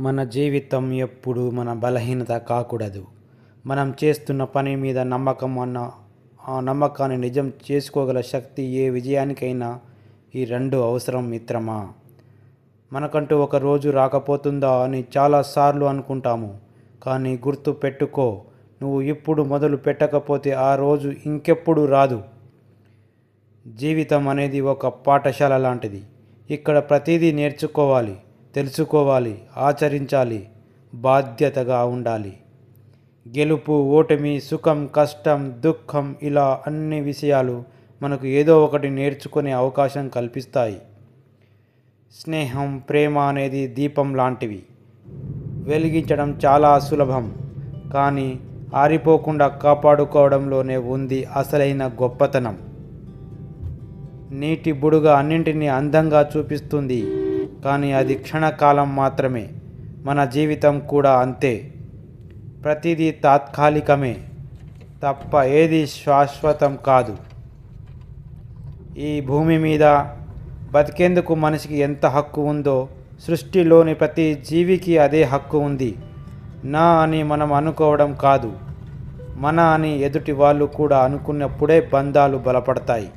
మన జీవితం ఎప్పుడు మన బలహీనత కాకూడదు. మనం చేస్తున్న పని మీద ఆ నమ్మకాన్ని నిజం చేసుకోగల శక్తి ఏ విజయానికైనా ఈ రెండు అవసరం మిత్రమా. మనకంటూ ఒక రోజు రాకపోతుందా అని చాలాసార్లు అనుకుంటాము. కానీ గుర్తు పెట్టుకో, నువ్వు ఇప్పుడు మొదలు పెట్టకపోతే ఆ రోజు ఇంకెప్పుడు రాదు. జీవితం అనేది ఒక పాఠశాల లాంటిది. ఇక్కడ ప్రతిదీ నేర్చుకోవాలి, తెలుసుకోవాలి, ఆచరించాలి, బాధ్యతగా ఉండాలి. గెలుపు, ఓటమి, సుఖం, కష్టం, దుఃఖం ఇలా అన్ని విషయాలు మనకు ఏదో ఒకటి నేర్చుకునే అవకాశం కల్పిస్తాయి. స్నేహం, ప్రేమ అనేది దీపం లాంటివి. వెలిగించడం చాలా సులభం, కానీ ఆరిపోకుండా కాపాడుకోవడంలోనే ఉంది అసలైన గొప్పతనం. నీటి బుడగ అన్నింటినీ అందంగా చూపిస్తుంది, కానీ అది క్షణకాలం మాత్రమే. మన జీవితం కూడా అంతే. ప్రతిదీ తాత్కాలికమే తప్ప ఏది శాశ్వతం కాదు. ఈ భూమి మీద బతికేందుకు మనిషికి ఎంత హక్కు ఉందో, సృష్టిలోని ప్రతి జీవికి అదే హక్కు ఉంది. నా అని మనం అనుకోవడం కాదు, మన అని ఎదుటి వాళ్ళు కూడా అనుకున్నప్పుడే బంధాలు బలపడతాయి.